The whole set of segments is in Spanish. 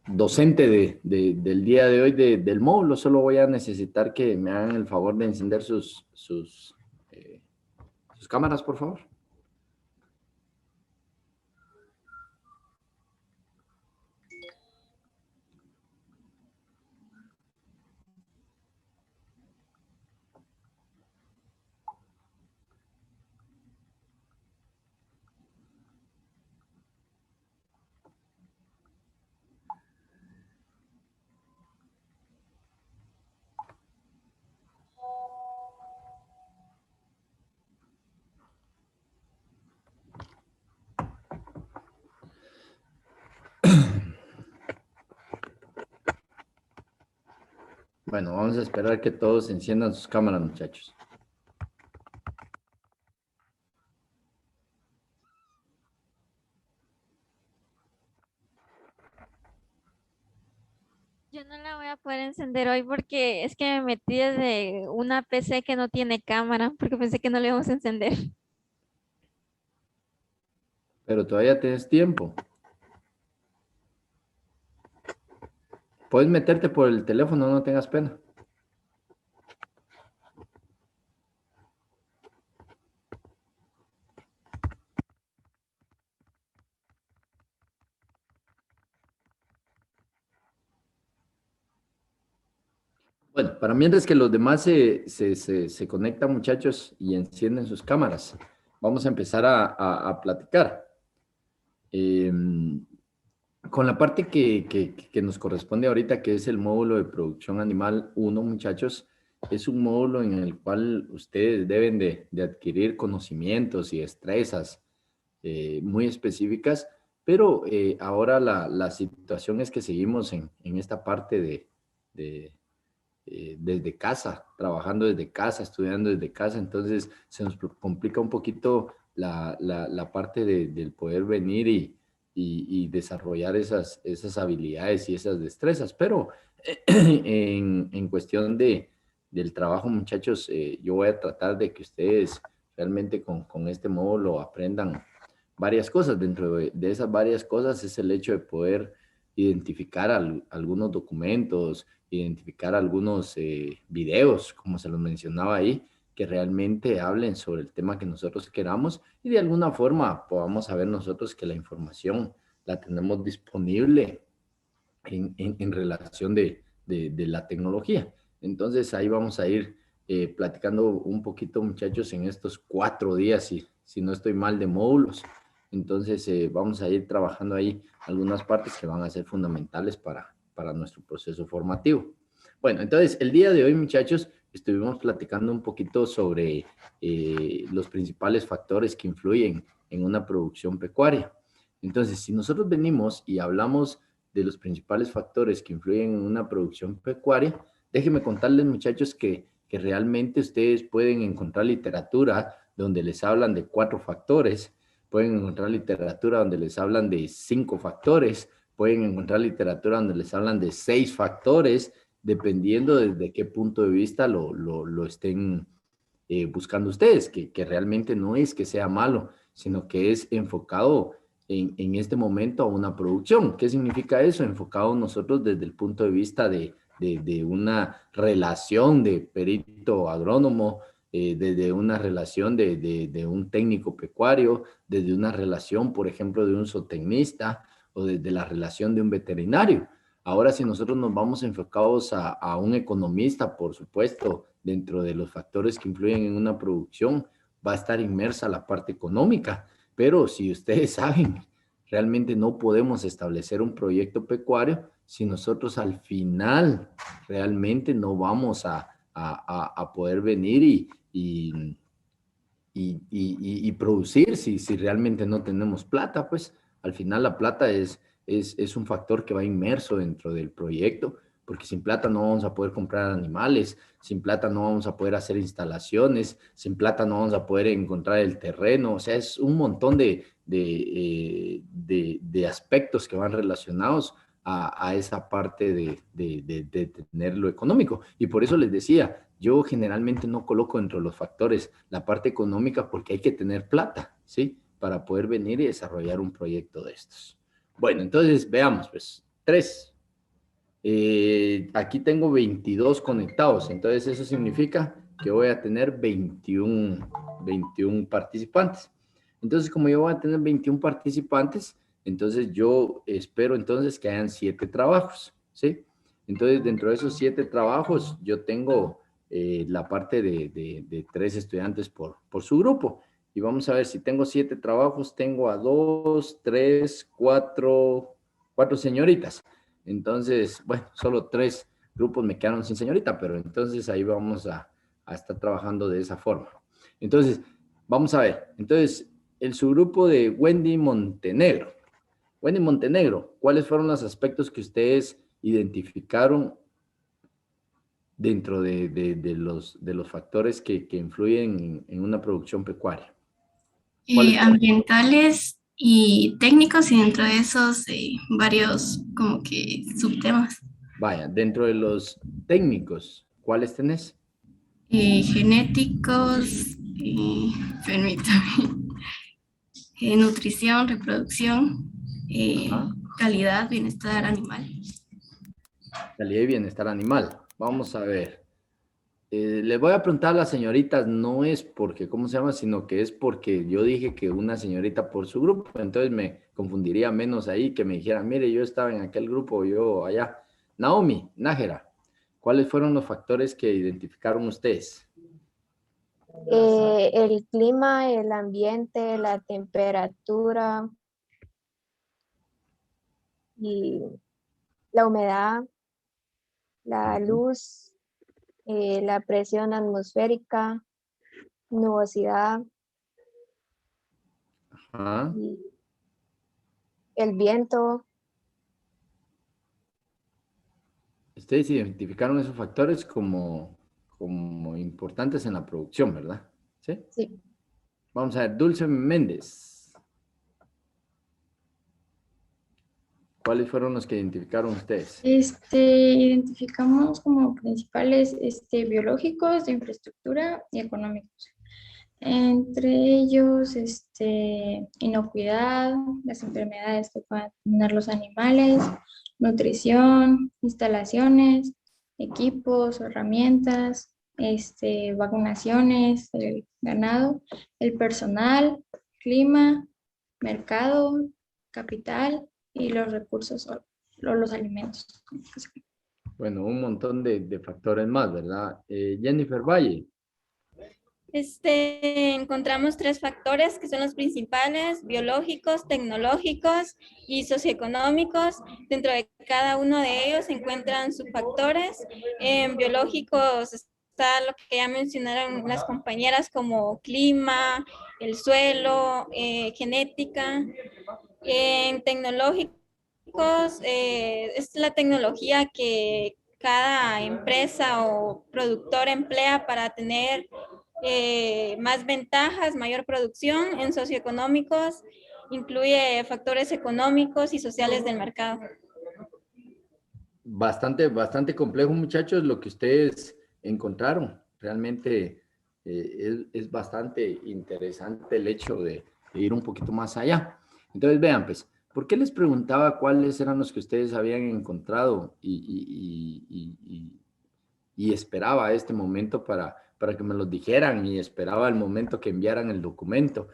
docente del día de hoy del módulo. Solo voy a necesitar que me hagan el favor de encender sus cámaras, por favor. Bueno, vamos a esperar que todos enciendan sus cámaras, muchachos. Yo no la voy a poder encender hoy porque es que me metí desde una PC que no tiene cámara, porque pensé que no le íbamos a encender. Pero todavía tienes tiempo. Puedes meterte por el teléfono, no tengas pena. Bueno, para mientras que los demás se conectan, muchachos, y encienden sus cámaras, vamos a empezar a platicar. Con la parte que nos corresponde ahorita, que es el módulo de producción animal 1, muchachos, es un módulo en el cual ustedes deben de adquirir conocimientos y destrezas muy específicas, pero ahora la situación es que seguimos en esta parte de desde casa, trabajando desde casa, estudiando desde casa, entonces se nos complica un poquito la parte del poder venir y desarrollar esas habilidades y esas destrezas, pero en cuestión del trabajo, muchachos, yo voy a tratar de que ustedes realmente con este módulo aprendan varias cosas. Dentro de esas varias cosas es el hecho de poder identificar algunos documentos, identificar algunos videos, como se los mencionaba ahí, que realmente hablen sobre el tema que nosotros queramos y de alguna forma podamos saber nosotros que la información la tenemos disponible en relación de la tecnología. Entonces ahí vamos a ir platicando un poquito, muchachos, en estos 4 días, si no estoy mal, de módulos. Entonces vamos a ir trabajando ahí algunas partes que van a ser fundamentales para nuestro proceso formativo. Bueno, entonces el día de hoy, muchachos, estuvimos platicando un poquito sobre los principales factores que influyen en una producción pecuaria. Entonces, si nosotros venimos y hablamos de los principales factores que influyen en una producción pecuaria, déjenme contarles, muchachos, que realmente ustedes pueden encontrar literatura donde les hablan de 4 factores, pueden encontrar literatura donde les hablan de 5 factores, pueden encontrar literatura donde les hablan de 6 factores, dependiendo desde qué punto de vista lo estén buscando ustedes, que realmente no es que sea malo, sino que es enfocado en este momento a una producción. ¿Qué significa eso? Enfocado nosotros desde el punto de vista de una relación de perito agrónomo, desde una relación de un técnico pecuario, desde una relación, por ejemplo, de un zootecnista o desde la relación de un veterinario. Ahora, si nosotros nos vamos enfocados a un economista, por supuesto, dentro de los factores que influyen en una producción, va a estar inmersa la parte económica. Pero si ustedes saben, realmente no podemos establecer un proyecto pecuario si nosotros al final realmente no vamos a poder venir y producir si realmente no tenemos plata, pues al final la plata es un factor que va inmerso dentro del proyecto, porque sin plata no vamos a poder comprar animales, sin plata no vamos a poder hacer instalaciones, sin plata no vamos a poder encontrar el terreno, o sea, es un montón de aspectos que van relacionados a esa parte de tener lo económico. Y por eso les decía, yo generalmente no coloco dentro de los factores la parte económica porque hay que tener plata, ¿sí? Para poder venir y desarrollar un proyecto de estos. Bueno, entonces veamos, pues, 3. Aquí tengo 22 conectados, entonces eso significa que voy a tener 21 participantes. Entonces, como yo voy a tener 21 participantes, entonces yo espero entonces que hayan 7 trabajos, ¿sí? Entonces, dentro de esos 7 trabajos, yo tengo la parte de 3 estudiantes por su grupo. Y vamos a ver, si tengo 7 trabajos, tengo a 2, 3, 4 señoritas. Entonces, bueno, solo 3 grupos me quedaron sin señorita, pero entonces ahí vamos a estar trabajando de esa forma. Entonces, vamos a ver. Entonces, el subgrupo de Wendy Montenegro. Wendy Montenegro, ¿cuáles fueron los aspectos que ustedes identificaron dentro de los factores que influyen en una producción pecuaria? ¿Cuáles fueron? Ambientales y técnicos, y dentro de esos varios como que subtemas. Vaya, dentro de los técnicos, ¿cuáles tenés? Genéticos, permítame, nutrición, reproducción, Ajá. calidad, bienestar animal. Calidad y bienestar animal. Vamos a ver. Les voy a preguntar a las señoritas, no es porque, ¿cómo se llama? Sino que es porque yo dije que una señorita por su grupo, entonces me confundiría menos ahí que me dijeran, mire, yo estaba en aquel grupo, yo allá. Naomi, Nájera, ¿cuáles fueron los factores que identificaron ustedes? El clima, el ambiente, la temperatura y la humedad, la luz, la presión atmosférica, nubosidad Ajá. y el viento. Ustedes identificaron esos factores como importantes en la producción, ¿verdad? ¿Sí? Sí. Vamos a ver, Dulce Méndez. ¿Cuáles fueron los que identificaron ustedes? Identificamos como principales biológicos, de infraestructura y económicos. Entre ellos, inocuidad, las enfermedades que puedan tener los animales, nutrición, instalaciones, equipos, herramientas, vacunaciones del ganado, el personal, clima, mercado, capital y los recursos o los alimentos. Bueno, un montón de factores más, ¿verdad? Jennifer Valle. Encontramos 3 factores que son los principales: biológicos, tecnológicos y socioeconómicos. Dentro de cada uno de ellos se encuentran subfactores. En biológicos está lo que ya mencionaron las compañeras, como clima, el suelo, genética. En tecnológicos es la tecnología que cada empresa o productor emplea para tener más ventajas, mayor producción. En socioeconómicos incluye factores económicos y sociales del mercado. Bastante complejo, muchachos, lo que ustedes encontraron. Realmente es bastante interesante el hecho de ir un poquito más allá. Entonces, vean, pues, ¿por qué les preguntaba cuáles eran los que ustedes habían encontrado y esperaba este momento para que me los dijeran y esperaba el momento que enviaran el documento?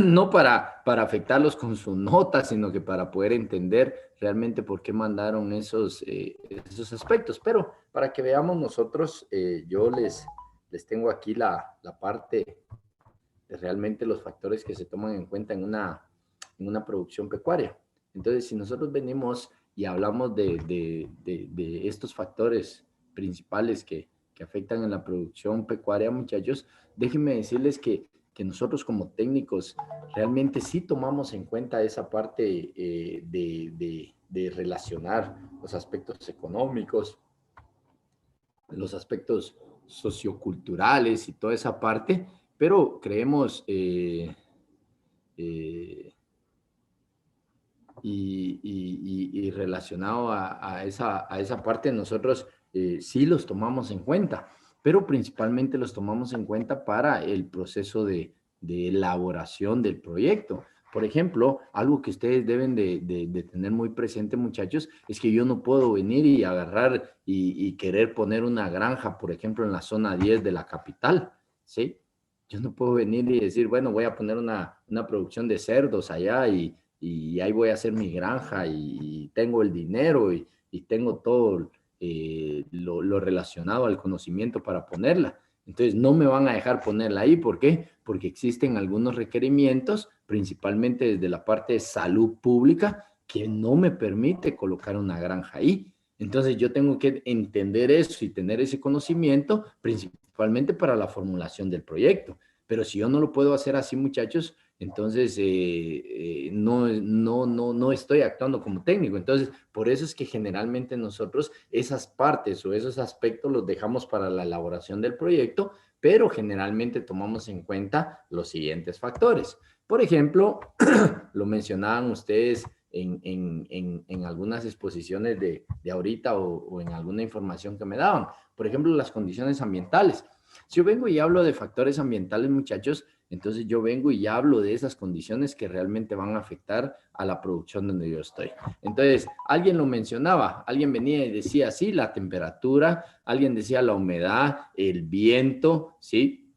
No para afectarlos con su nota, sino que para poder entender realmente por qué mandaron esos aspectos. Pero para que veamos nosotros, yo les tengo aquí la parte de realmente los factores que se toman en cuenta en una producción pecuaria. Entonces, si nosotros venimos y hablamos de estos factores principales que afectan en la producción pecuaria, muchachos, déjenme decirles que nosotros como técnicos realmente sí tomamos en cuenta esa parte de relacionar los aspectos económicos, los aspectos socioculturales y toda esa parte, pero creemos y relacionado a esa parte, nosotros sí los tomamos en cuenta, pero principalmente los tomamos en cuenta para el proceso de elaboración del proyecto, Por ejemplo, algo que ustedes deben de tener muy presente, muchachos, es que yo no puedo venir y agarrar y querer poner una granja, por ejemplo, en la zona 10 de la capital, ¿sí? Yo no puedo venir y decir, bueno, voy a poner una producción de cerdos allá y ahí voy a hacer mi granja y tengo el dinero y tengo todo lo relacionado al conocimiento para ponerla. Entonces, no me van a dejar ponerla ahí. ¿Por qué? Porque existen algunos requerimientos, principalmente desde la parte de salud pública, que no me permite colocar una granja ahí. Entonces, yo tengo que entender eso y tener ese conocimiento, principalmente para la formulación del proyecto. Pero si yo no lo puedo hacer así, muchachos, entonces no estoy actuando como técnico. Entonces, por eso es que generalmente nosotros esas partes o esos aspectos los dejamos para la elaboración del proyecto, pero generalmente tomamos en cuenta los siguientes factores. Por ejemplo, lo mencionaban ustedes en algunas exposiciones de ahorita o en alguna información que me daban. Por ejemplo, las condiciones ambientales. Si yo vengo y hablo de factores ambientales, muchachos, entonces yo vengo y hablo de esas condiciones que realmente van a afectar a la producción donde yo estoy. Entonces, alguien lo mencionaba, alguien venía y decía, sí, la temperatura, alguien decía la humedad, el viento, ¿sí?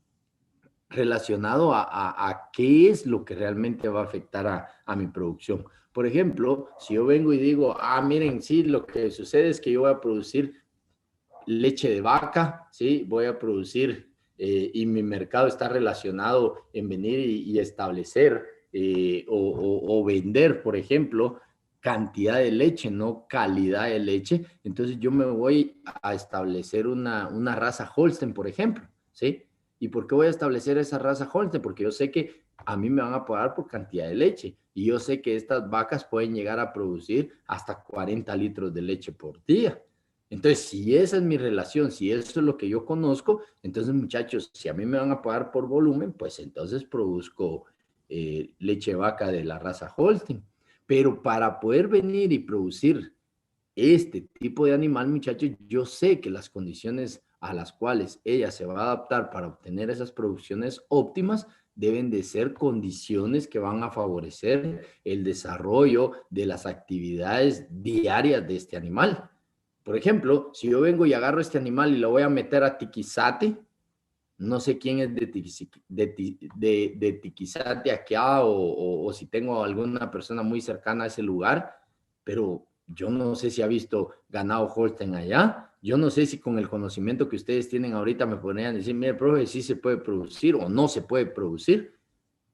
Relacionado a qué es lo que realmente va a afectar a mi producción. Por ejemplo, si yo vengo y digo, miren, sí, lo que sucede es que yo voy a producir leche de vaca, ¿sí? Voy a producir y mi mercado está relacionado en venir y establecer o vender, por ejemplo, cantidad de leche, no calidad de leche. Entonces yo me voy a establecer una raza Holstein, por ejemplo, ¿sí? ¿Y por qué voy a establecer esa raza Holstein? Porque yo sé que a mí me van a pagar por cantidad de leche y yo sé que estas vacas pueden llegar a producir hasta 40 litros de leche por día. Entonces, si esa es mi relación, si eso es lo que yo conozco, entonces, muchachos, si a mí me van a pagar por volumen, pues entonces produzco leche de vaca de la raza Holstein. Pero para poder venir y producir este tipo de animal, muchachos, yo sé que las condiciones a las cuales ella se va a adaptar para obtener esas producciones óptimas deben de ser condiciones que van a favorecer el desarrollo de las actividades diarias de este animal. Por ejemplo, si yo vengo y agarro este animal y lo voy a meter a Tiquizate, no sé quién es de Tiquizate acá o si tengo alguna persona muy cercana a ese lugar, pero yo no sé si ha visto ganado Holstein allá. Yo no sé si con el conocimiento que ustedes tienen ahorita me podrían decir, mire, profe, sí se puede producir o no se puede producir.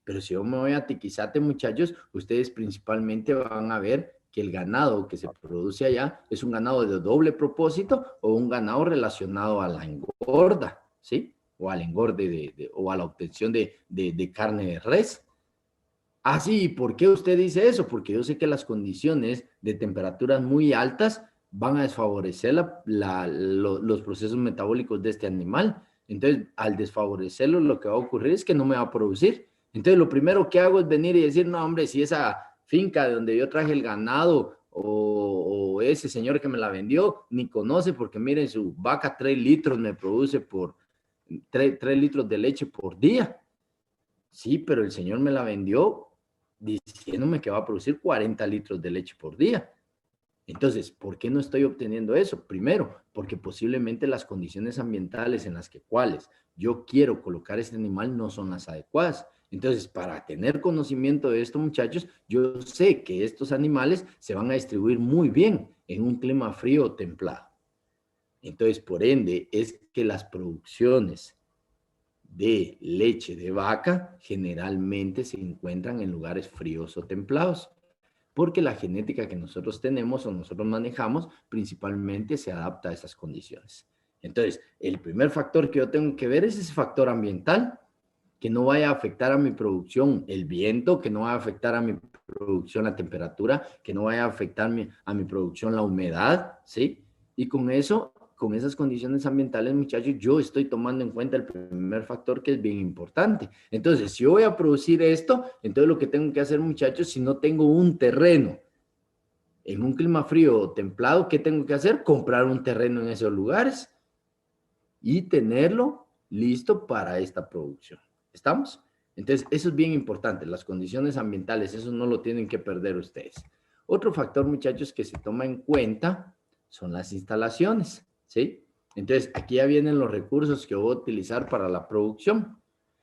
Pero si yo me voy a Tiquizate, muchachos, ustedes principalmente van a ver que el ganado que se produce allá es un ganado de doble propósito o un ganado relacionado a la engorda, ¿sí? O al engorde o a la obtención de carne de res. Sí, ¿por qué usted dice eso? Porque yo sé que las condiciones de temperaturas muy altas van a desfavorecer los procesos metabólicos de este animal. Entonces, al desfavorecerlo, lo que va a ocurrir es que no me va a producir. Entonces, lo primero que hago es venir y decir, no, hombre, si esa finca de donde yo traje el ganado o ese señor que me la vendió, ni conoce porque miren, su vaca 3 litros me produce por 3 litros de leche por día. Sí, pero el señor me la vendió diciéndome que va a producir 40 litros de leche por día. Entonces, ¿por qué no estoy obteniendo eso? Primero, porque posiblemente las condiciones ambientales en las cuales yo quiero colocar este animal no son las adecuadas. Entonces, para tener conocimiento de esto, muchachos, yo sé que estos animales se van a distribuir muy bien en un clima frío o templado. Entonces, por ende, es que las producciones de leche de vaca generalmente se encuentran en lugares fríos o templados, porque la genética que nosotros tenemos o nosotros manejamos principalmente se adapta a esas condiciones. Entonces, el primer factor que yo tengo que ver es ese factor ambiental, que no vaya a afectar a mi producción el viento, que no vaya a afectar a mi producción la temperatura, que no vaya a afectar a mi producción la humedad, ¿sí? Y con eso, con esas condiciones ambientales, muchachos, yo estoy tomando en cuenta el primer factor que es bien importante. Entonces, si yo voy a producir esto, entonces lo que tengo que hacer, muchachos, si no tengo un terreno en un clima frío o templado, ¿qué tengo que hacer? Comprar un terreno en esos lugares y tenerlo listo para esta producción. ¿Estamos? Entonces, eso es bien importante, las condiciones ambientales, eso no lo tienen que perder ustedes. Otro factor, muchachos, que se toma en cuenta son las instalaciones, ¿sí? Entonces, aquí ya vienen los recursos que voy a utilizar para la producción.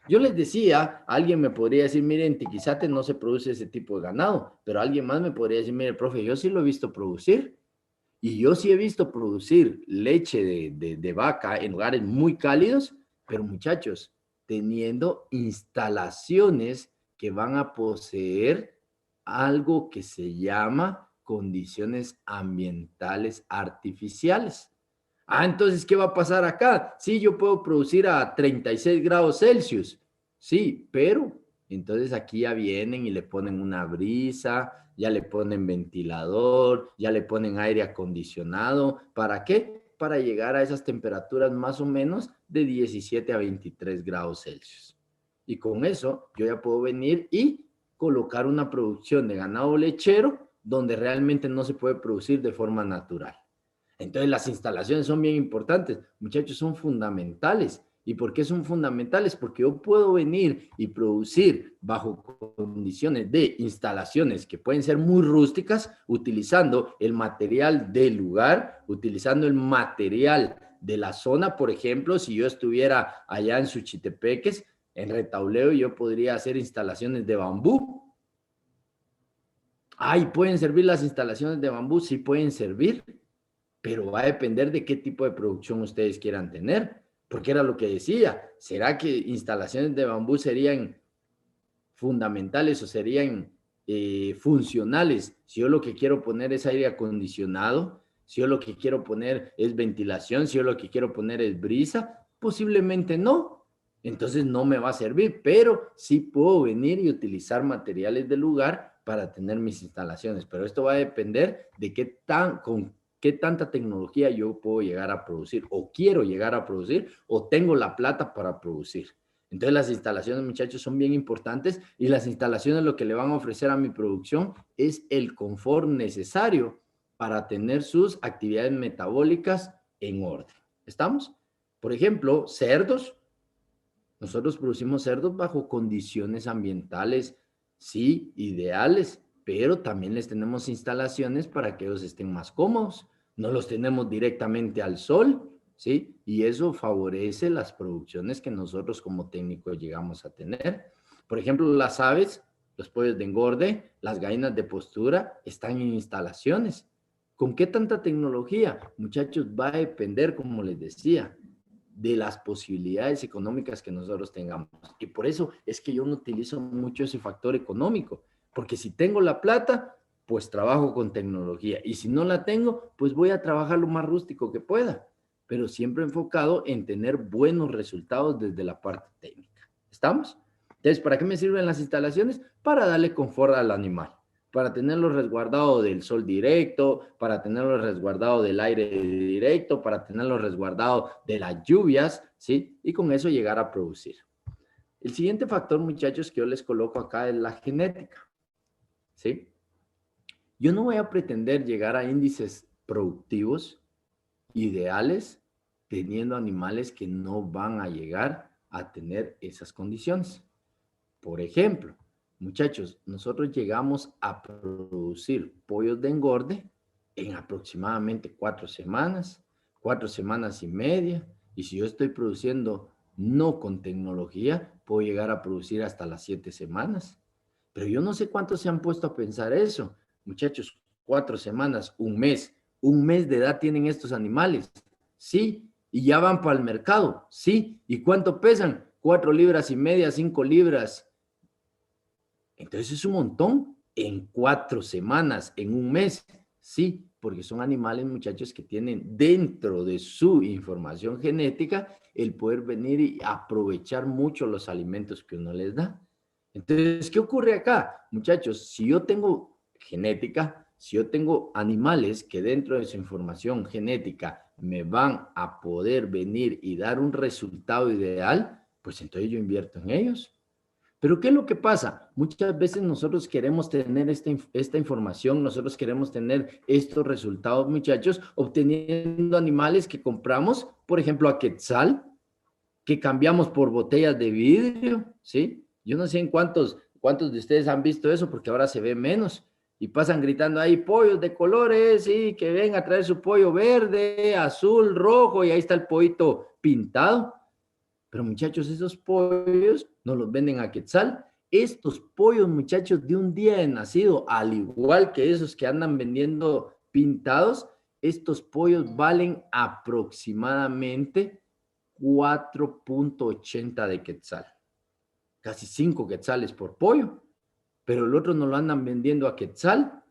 Yo les decía, alguien me podría decir, mire, en Tiquizate no se produce ese tipo de ganado, pero alguien más me podría decir, mire, profe, yo sí lo he visto producir. Y yo sí he visto producir leche de vaca en lugares muy cálidos, pero muchachos, teniendo instalaciones que van a poseer algo que se llama condiciones ambientales artificiales. Ah, entonces, ¿qué va a pasar acá? Sí, yo puedo producir a 36 grados Celsius. Sí, pero entonces aquí ya vienen y le ponen una brisa, ya le ponen ventilador, ya le ponen aire acondicionado. ¿Para qué? Para llegar a esas temperaturas más o menos de 17 a 23 grados Celsius. Y con eso yo ya puedo venir y colocar una producción de ganado lechero donde realmente no se puede producir de forma natural. Entonces las instalaciones son bien importantes, muchachos, son fundamentales. ¿Y por qué son fundamentales? Porque yo puedo venir y producir bajo condiciones de instalaciones que pueden ser muy rústicas, utilizando el material del lugar, utilizando el material de la zona. Por ejemplo, si yo estuviera allá en Suchitepeques, en Retauleo, yo podría hacer instalaciones de bambú. Ay, ¿pueden servir las instalaciones de bambú? Sí pueden servir, pero va a depender de qué tipo de producción ustedes quieran tener, porque era lo que decía. ¿Será que instalaciones de bambú serían fundamentales o serían funcionales si yo lo que quiero poner es aire acondicionado, si yo lo que quiero poner es ventilación, si yo lo que quiero poner es brisa? Posiblemente no. Entonces no me va a servir, pero sí puedo venir y utilizar materiales del lugar para tener mis instalaciones, pero esto va a depender de con qué tanta tecnología yo puedo llegar a producir, o quiero llegar a producir, o tengo la plata para producir. Entonces las instalaciones, muchachos, son bien importantes, y las instalaciones lo que le van a ofrecer a mi producción es el confort necesario para tener sus actividades metabólicas en orden. ¿Estamos? Por ejemplo, cerdos. Nosotros producimos cerdos bajo condiciones ambientales, sí, ideales, pero también les tenemos instalaciones para que ellos estén más cómodos. No los tenemos directamente al sol, ¿sí? Y eso favorece las producciones que nosotros como técnicos llegamos a tener. Por ejemplo, las aves, los pollos de engorde, las gallinas de postura, están en instalaciones. ¿Con qué tanta tecnología? Muchachos, va a depender, como les decía, de las posibilidades económicas que nosotros tengamos. Y por eso es que yo no utilizo mucho ese factor económico, porque si tengo la plata, pues trabajo con tecnología, y si no la tengo, pues voy a trabajar lo más rústico que pueda, pero siempre enfocado en tener buenos resultados desde la parte técnica. ¿Estamos? Entonces, ¿para qué me sirven las instalaciones? Para darle confort al animal, para tenerlo resguardado del sol directo, para tenerlo resguardado del aire directo, para tenerlo resguardado de las lluvias, ¿sí? Y con eso llegar a producir. El siguiente factor, muchachos, que yo les coloco acá es la genética, ¿sí? Yo no voy a pretender llegar a índices productivos ideales teniendo animales que no van a llegar a tener esas condiciones. Por ejemplo, muchachos, nosotros llegamos a producir pollos de engorde en aproximadamente 4 semanas, 4 semanas y media, y si yo estoy produciendo no con tecnología, puedo llegar a producir hasta las 7 semanas. Pero yo no sé cuántos se han puesto a pensar eso. Muchachos, 4 semanas, un mes de edad tienen estos animales, sí, y ya van para el mercado, sí, ¿y cuánto pesan? 4 libras y media, 5 libras. Entonces es un montón en 4 semanas, en un mes, sí, porque son animales, muchachos, que tienen dentro de su información genética el poder venir y aprovechar mucho los alimentos que uno les da. Entonces, ¿qué ocurre acá? Muchachos, si yo tengo genética, si yo tengo animales que dentro de su información genética me van a poder venir y dar un resultado ideal, pues entonces yo invierto en ellos. Pero ¿qué es lo que pasa? Muchas veces nosotros queremos tener esta información, nosotros queremos tener estos resultados, muchachos, obteniendo animales que compramos, por ejemplo, a Quetzal, que cambiamos por botellas de vidrio, ¿sí? Yo no sé en cuántos de ustedes han visto eso, porque ahora se ve menos. Y pasan gritando ahí, pollos de colores, y que vengan a traer su pollo verde, azul, rojo, y ahí está el pollito pintado. Pero muchachos, esos pollos no los venden a quetzal. Estos pollos, muchachos, de un día de nacido, al igual que esos que andan vendiendo pintados, estos pollos valen aproximadamente 4.80 de quetzal. Casi 5 quetzales por pollo. Pero el otro no lo andan vendiendo a quetzal.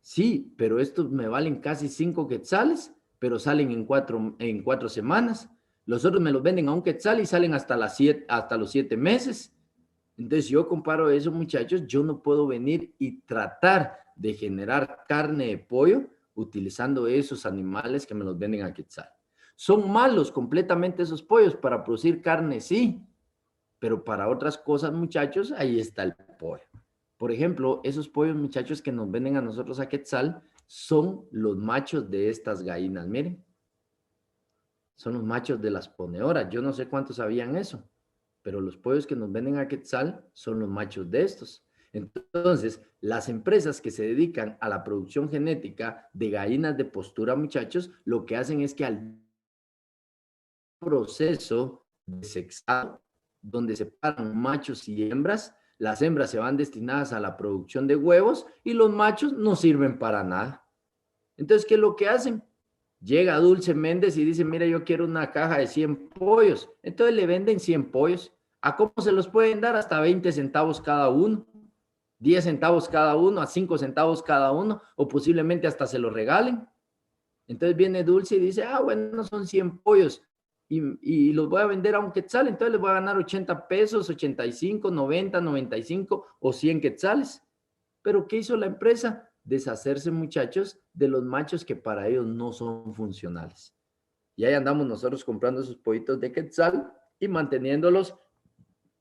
Sí, pero estos me valen casi 5 quetzales, pero salen en 4 semanas. Los otros me los venden a 1 quetzal y salen hasta los 7 meses. Entonces, si yo comparo eso, muchachos, yo no puedo venir y tratar de generar carne de pollo utilizando esos animales que me los venden a quetzal. Son malos completamente esos pollos para producir carne, sí, pero para otras cosas, muchachos, ahí está el pollo. Por ejemplo, esos pollos, muchachos, que nos venden a nosotros a quetzal, son los machos de estas gallinas, miren. Son los machos de las ponedoras. Yo no sé cuántos sabían eso, pero los pollos que nos venden a quetzal son los machos de estos. Entonces, las empresas que se dedican a la producción genética de gallinas de postura, muchachos, lo que hacen es que al proceso de sexado, donde separan machos y hembras, las hembras se van destinadas a la producción de huevos y los machos no sirven para nada. Entonces, ¿qué es lo que hacen? Llega Dulce Méndez y dice, mira, yo quiero una caja de 100 pollos. Entonces le venden 100 pollos. ¿A cómo se los pueden dar? Hasta 20 centavos cada uno, 10 centavos cada uno, a 5 centavos cada uno, o posiblemente hasta se los regalen. Entonces viene Dulce y dice, bueno, son 100 pollos y los voy a vender a 1 quetzal, entonces les voy a ganar 80 pesos, 85, 90, 95 o 100 quetzales. Pero ¿qué hizo la empresa? Deshacerse, muchachos, de los machos que para ellos no son funcionales. Y ahí andamos nosotros comprando esos pollitos de quetzal y manteniéndolos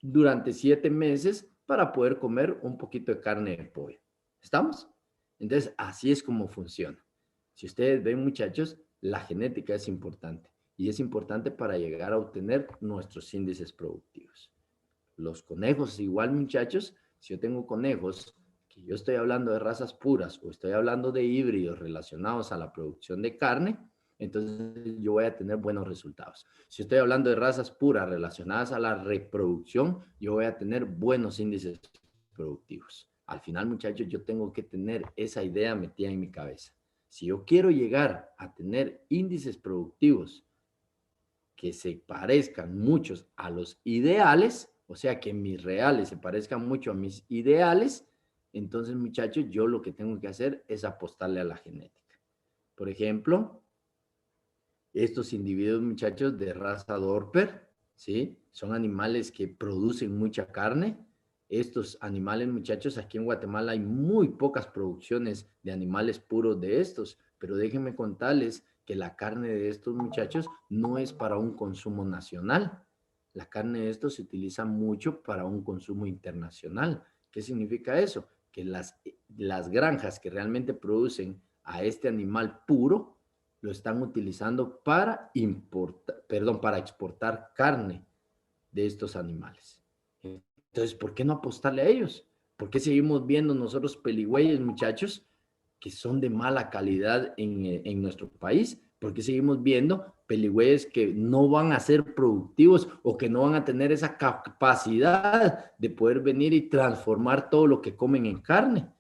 durante 7 meses para poder comer un poquito de carne de pollo. ¿Estamos? Entonces, así es como funciona. Si ustedes ven, muchachos, la genética es importante. Y es importante para llegar a obtener nuestros índices productivos. Los conejos, igual, muchachos, si yo tengo conejos, que yo estoy hablando de razas puras o estoy hablando de híbridos relacionados a la producción de carne, entonces yo voy a tener buenos resultados. Si estoy hablando de razas puras relacionadas a la reproducción, yo voy a tener buenos índices productivos. Al final, muchachos, yo tengo que tener esa idea metida en mi cabeza. Si yo quiero llegar a tener índices productivos que se parezcan muchos a los ideales, o sea, que mis reales se parezcan mucho a mis ideales, entonces, muchachos, yo lo que tengo que hacer es apostarle a la genética. Por ejemplo, estos individuos, muchachos, de raza Dorper, ¿sí? Son animales que producen mucha carne. Estos animales, muchachos, aquí en Guatemala hay muy pocas producciones de animales puros de estos, pero déjenme contarles que la carne de estos muchachos no es para un consumo nacional. La carne de estos se utiliza mucho para un consumo internacional. ¿Qué significa eso? Que las granjas que realmente producen a este animal puro lo están utilizando para exportar carne de estos animales. Entonces, ¿por qué no apostarle a ellos? ¿Por qué seguimos viendo nosotros peligüeyes, muchachos, que son de mala calidad en nuestro país? ¿Por qué seguimos viendo peligüeyes que no van a ser productivos o que no van a tener esa capacidad de poder venir y transformar todo lo que comen en carne?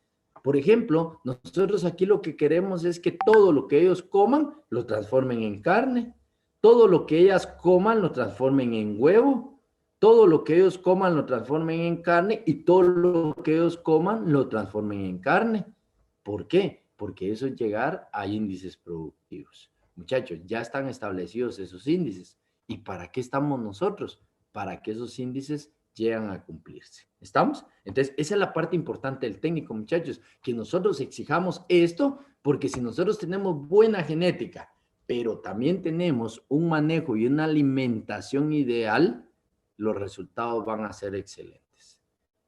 Por ejemplo, nosotros aquí lo que queremos es que todo lo que ellos coman lo transformen en carne, todo lo que ellas coman lo transformen en huevo, todo lo que ellos coman lo transformen en carne y todo lo que ellos coman lo transformen en carne. ¿Por qué? Porque eso es llegar a índices productivos. Muchachos, ya están establecidos esos índices. ¿Y para qué estamos nosotros? Para que esos índices lleguen a cumplirse. ¿Estamos? Entonces, esa es la parte importante del técnico, muchachos, que nosotros exijamos esto, porque si nosotros tenemos buena genética, pero también tenemos un manejo y una alimentación ideal, los resultados van a ser excelentes.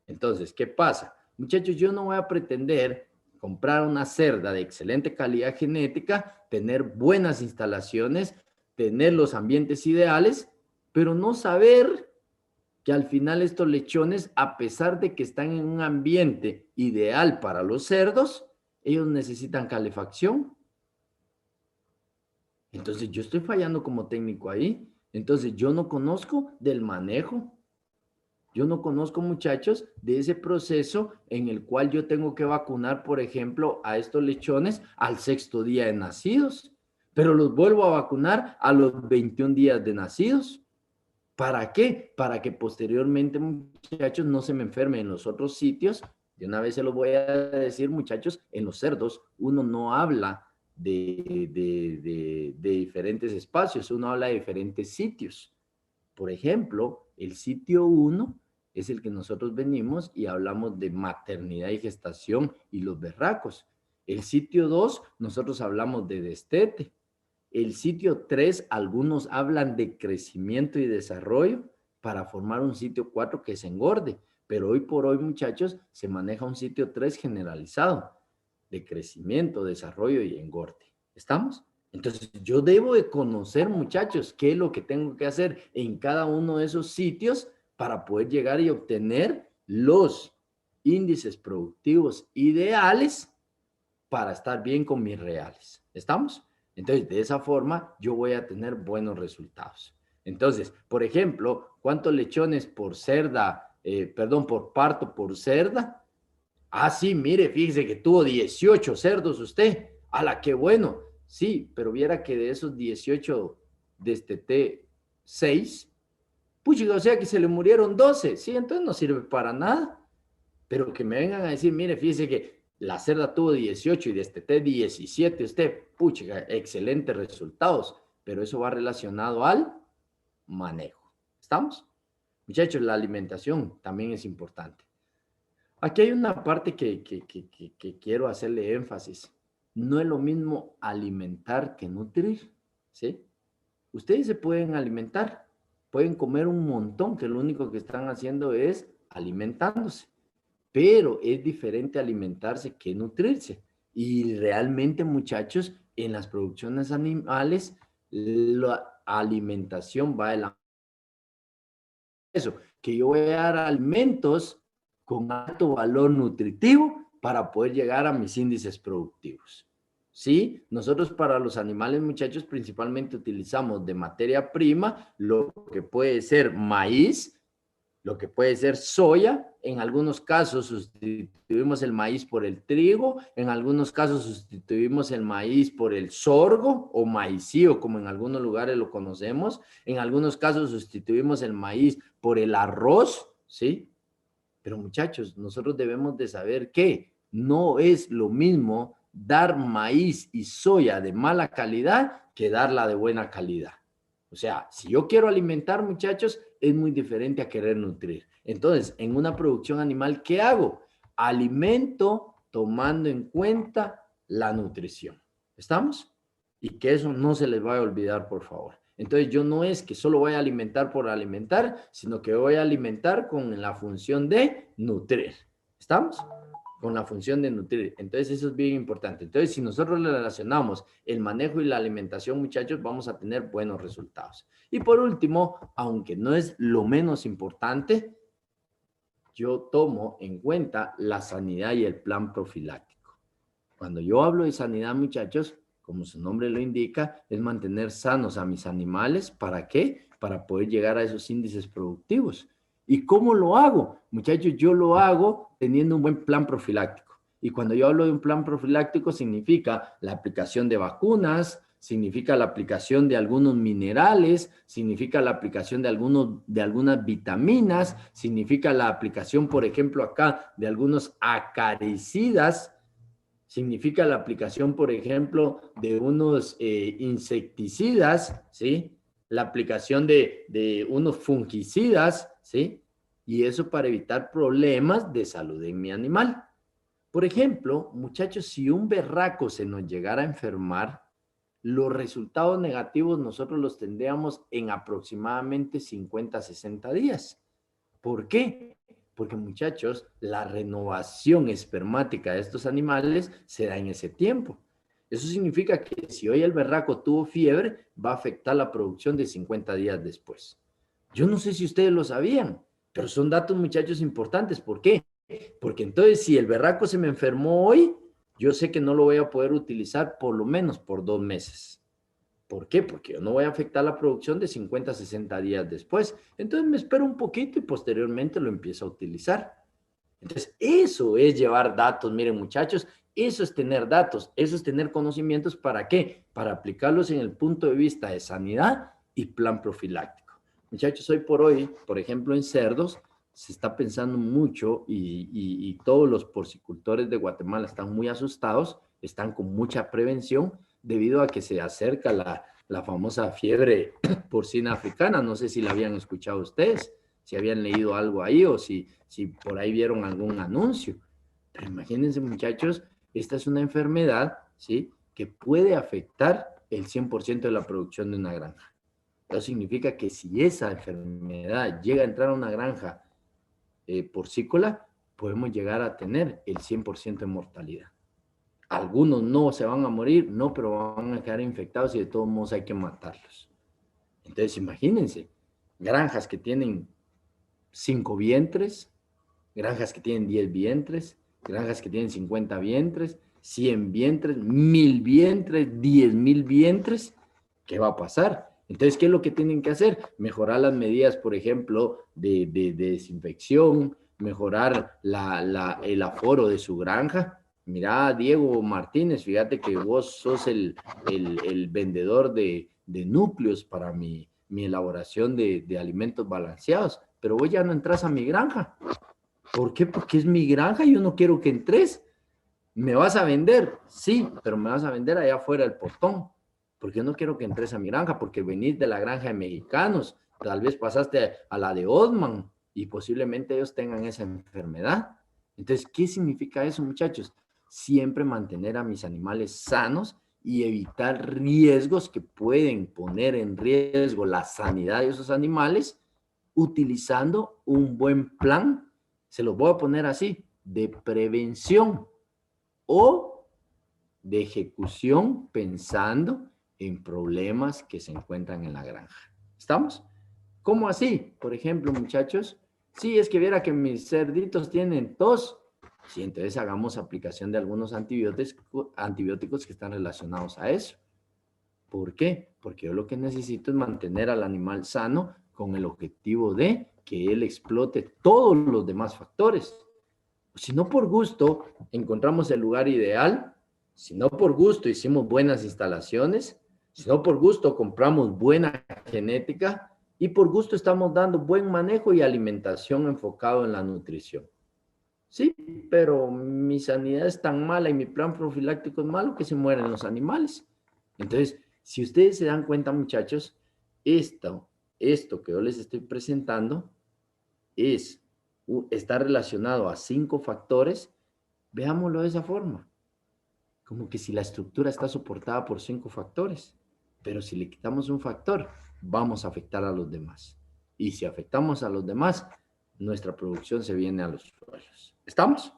Entonces, ¿qué pasa? Muchachos, yo no voy a pretender comprar una cerda de excelente calidad genética, tener buenas instalaciones, tener los ambientes ideales, pero no saber que al final estos lechones, a pesar de que están en un ambiente ideal para los cerdos, ellos necesitan calefacción. Entonces yo estoy fallando como técnico ahí. Entonces yo no conozco del manejo. Yo no conozco, muchachos, de ese proceso en el cual yo tengo que vacunar, por ejemplo, a estos lechones al 6º día de nacidos, pero los vuelvo a vacunar a los 21 días de nacidos. ¿Para qué? Para que posteriormente, muchachos, no se me enfermen en los otros sitios. De una vez se los voy a decir, muchachos, en los cerdos uno no habla de diferentes espacios, uno habla de diferentes sitios. Por ejemplo, el sitio 1 es el que nosotros venimos y hablamos de maternidad y gestación y los berracos. El sitio 2, nosotros hablamos de destete. El sitio 3, algunos hablan de crecimiento y desarrollo para formar un sitio 4 que se engorde. Pero hoy por hoy, muchachos, se maneja un sitio 3 generalizado de crecimiento, desarrollo y engorde. ¿Estamos? Entonces, yo debo de conocer, muchachos, qué es lo que tengo que hacer en cada uno de esos sitios para poder llegar y obtener los índices productivos ideales para estar bien con mis reales. ¿Estamos? Entonces, de esa forma, yo voy a tener buenos resultados. Entonces, por ejemplo, ¿cuántos lechones por cerda, por parto por cerda? Ah, sí, mire, fíjese que tuvo 18 cerdos usted. ¡Hala, qué bueno! Sí, pero viera que de esos 18 desteté 6. Puchiga, o sea que se le murieron 12. Sí, entonces no sirve para nada. Pero que me vengan a decir, mire, fíjese que la cerda tuvo 18 y desteté 17. Usted, puchiga, excelentes resultados. Pero eso va relacionado al manejo. ¿Estamos? Muchachos, la alimentación también es importante. Aquí hay una parte que quiero hacerle énfasis. No es lo mismo alimentar que nutrir, ¿sí? Ustedes se pueden alimentar, pueden comer un montón, que lo único que están haciendo es alimentándose, pero es diferente alimentarse que nutrirse. Y realmente, muchachos, en las producciones animales, la alimentación va de la... Eso, que yo voy a dar alimentos con alto valor nutritivo para poder llegar a mis índices productivos. ¿Sí? Nosotros para los animales, muchachos, principalmente utilizamos de materia prima lo que puede ser maíz, lo que puede ser soya. En algunos casos sustituimos el maíz por el trigo, en algunos casos sustituimos el maíz por el sorgo o maicío, como en algunos lugares lo conocemos. En algunos casos sustituimos el maíz por el arroz, ¿sí? Pero muchachos, nosotros debemos de saber que no es lo mismo dar maíz y soya de mala calidad que darla de buena calidad. O sea, si yo quiero alimentar, muchachos, es muy diferente a querer nutrir. Entonces, en una producción animal, ¿qué hago? Alimento tomando en cuenta la nutrición. ¿Estamos? Y que eso no se les vaya a olvidar, por favor. Entonces, yo no es que solo voy a alimentar por alimentar, sino que voy a alimentar con la función de nutrir. ¿Estamos? Con la función de nutrir. Entonces, eso es bien importante. Entonces, si nosotros relacionamos el manejo y la alimentación, muchachos, vamos a tener buenos resultados. Y por último, aunque no es lo menos importante, yo tomo en cuenta la sanidad y el plan profiláctico. Cuando yo hablo de sanidad, muchachos, como su nombre lo indica, es mantener sanos a mis animales. ¿Para qué? Para poder llegar a esos índices productivos. ¿Y cómo lo hago? Muchachos, yo lo hago teniendo un buen plan profiláctico. Y cuando yo hablo de un plan profiláctico, significa la aplicación de vacunas, significa la aplicación de algunos minerales, significa la aplicación de algunas vitaminas, significa la aplicación, por ejemplo, acá, de algunos acaricidas, significa la aplicación, por ejemplo, de unos insecticidas, ¿sí? La aplicación de unos fungicidas, ¿sí? Y eso para evitar problemas de salud en mi animal. Por ejemplo, muchachos, si un berraco se nos llegara a enfermar, los resultados negativos nosotros los tendríamos en aproximadamente 50 a 60 días. ¿Por qué? Porque, muchachos, la renovación espermática de estos animales se da en ese tiempo. Eso significa que si hoy el berraco tuvo fiebre, va a afectar la producción de 50 días después. Yo no sé si ustedes lo sabían, Pero son datos, muchachos, importantes. ¿Por qué? Porque entonces, si el berraco se me enfermó hoy, yo sé que no lo voy a poder utilizar por lo menos por 2 meses. ¿Por qué? Porque yo no voy a afectar la producción de 50 a 60 días después. Entonces me espero un poquito y posteriormente lo empiezo a utilizar. Entonces, eso es llevar datos. Miren, muchachos, eso es tener datos, eso es tener conocimientos. ¿Para qué? Para aplicarlos en el punto de vista de sanidad y plan profiláctico. Muchachos, hoy por hoy, por ejemplo, en cerdos, se está pensando mucho y todos los porcicultores de Guatemala están muy asustados, están con mucha prevención debido a que se acerca la famosa fiebre porcina africana. No sé si la habían escuchado ustedes, si habían leído algo ahí o si por ahí vieron algún anuncio. Pero imagínense, muchachos, esta es una enfermedad, ¿sí?, que puede afectar el 100% de la producción de una granja. Eso significa que si esa enfermedad llega a entrar a una granja porcícola, podemos llegar a tener el 100% de mortalidad. Algunos no se van a morir, no, pero van a quedar infectados y de todos modos hay que matarlos. Entonces, imagínense, granjas que tienen 5 vientres, granjas que tienen 10 vientres, granjas que tienen 50 vientres, 100 vientres, 1000 vientres, 10,000 vientres. ¿Qué va a pasar? Entonces, ¿qué es lo que tienen que hacer? Mejorar las medidas, por ejemplo, de desinfección, mejorar el aforo de su granja. Mira, Diego Martínez, fíjate que vos sos el vendedor de núcleos para mi elaboración de alimentos balanceados, pero vos ya no entras a mi granja. ¿Por qué? Porque es mi granja y yo no quiero que entres. ¿Me vas a vender? Sí, pero me vas a vender allá afuera del portón, porque yo no quiero que entres a mi granja, porque venís de la granja de mexicanos, tal vez pasaste a la de Osman y posiblemente ellos tengan esa enfermedad. Entonces, ¿qué significa eso, muchachos? Siempre mantener a mis animales sanos y evitar riesgos que pueden poner en riesgo la sanidad de esos animales, utilizando un buen plan, se los voy a poner así, de prevención o de ejecución pensando en problemas que se encuentran en la granja. ¿Estamos? ¿Cómo así? Por ejemplo, muchachos, sí, es que viera que mis cerditos tienen tos. Sí, entonces hagamos aplicación de algunos antibióticos que están relacionados a eso. ¿Por qué? Porque yo lo que necesito es mantener al animal sano con el objetivo de que él explote todos los demás factores. Si no por gusto encontramos el lugar ideal, si no por gusto hicimos buenas instalaciones, si no por gusto compramos buena genética y por gusto estamos dando buen manejo y alimentación enfocado en la nutrición. Sí, pero mi sanidad es tan mala y mi plan profiláctico es malo que se mueren los animales. Entonces, si ustedes se dan cuenta, muchachos, esto que yo les estoy presentando está relacionado a 5 factores. Veámoslo de esa forma. Como que si la estructura está soportada por 5 factores, pero si le quitamos un factor, vamos a afectar a los demás. Y si afectamos a los demás, nuestra producción se viene a los suelos. ¿Estamos?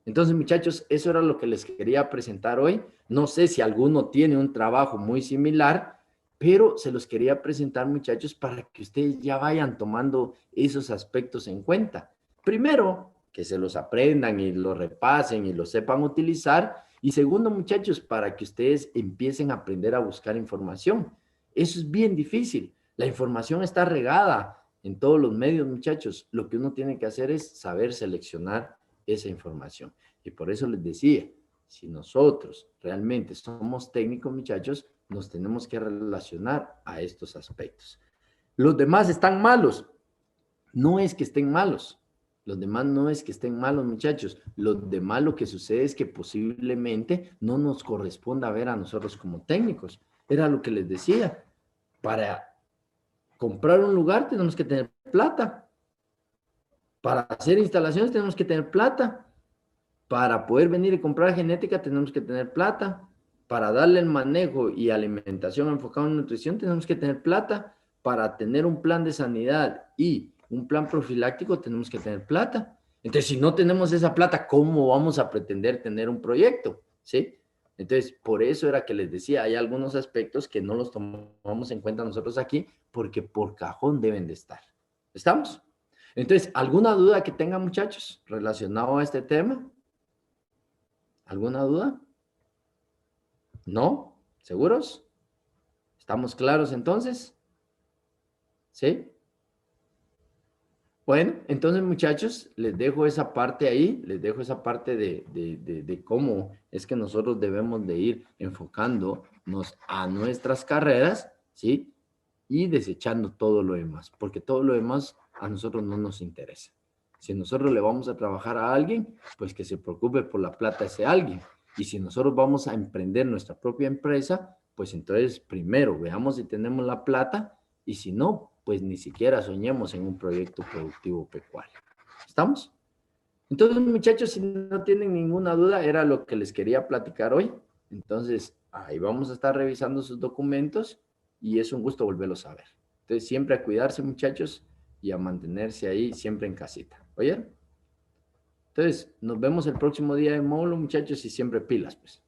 Entonces, muchachos, eso era lo que les quería presentar hoy. No sé si alguno tiene un trabajo muy similar, pero se los quería presentar, muchachos, para que ustedes ya vayan tomando esos aspectos en cuenta. Primero, que se los aprendan y los repasen y los sepan utilizar. Y segundo, muchachos, para que ustedes empiecen a aprender a buscar información. Eso es bien difícil. La información está regada en todos los medios, muchachos. Lo que uno tiene que hacer es saber seleccionar esa información. Y por eso les decía, si nosotros realmente somos técnicos, muchachos, nos tenemos que relacionar a estos aspectos. Los demás están malos. No es que estén malos. Los demás no es que estén malos, muchachos. Los demás lo que sucede es que posiblemente no nos corresponda ver a nosotros como técnicos. Era lo que les decía. Para comprar un lugar tenemos que tener plata. Para hacer instalaciones tenemos que tener plata. Para poder venir y comprar genética tenemos que tener plata. Para darle el manejo y alimentación enfocado en nutrición tenemos que tener plata. Para tener un plan de sanidad y un plan profiláctico tenemos que tener plata. Entonces, si no tenemos esa plata, ¿cómo vamos a pretender tener un proyecto? ¿Sí? Entonces, por eso era que les decía, hay algunos aspectos que no los tomamos en cuenta nosotros aquí porque por cajón deben de estar. ¿Estamos? Entonces, ¿alguna duda que tengan, muchachos, relacionado a este tema? ¿Alguna duda? ¿No? ¿Seguros? ¿Estamos claros entonces? ¿Sí? Bueno, entonces, muchachos, les dejo esa parte ahí, les dejo esa parte de cómo es que nosotros debemos de ir enfocándonos a nuestras carreras, ¿sí? Y desechando todo lo demás, porque todo lo demás a nosotros no nos interesa. Si nosotros le vamos a trabajar a alguien, pues que se preocupe por la plata de ese alguien. Y si nosotros vamos a emprender nuestra propia empresa, pues entonces primero veamos si tenemos la plata y si no, pues ni siquiera soñemos en un proyecto productivo pecuario. ¿Estamos? Entonces, muchachos, si no tienen ninguna duda, era lo que les quería platicar hoy. Entonces, ahí vamos a estar revisando sus documentos y es un gusto volverlos a ver. Entonces, siempre a cuidarse, muchachos, y a mantenerse ahí siempre en casita. ¿Oyeron? Entonces, nos vemos el próximo día de módulo, muchachos, y siempre pilas, pues.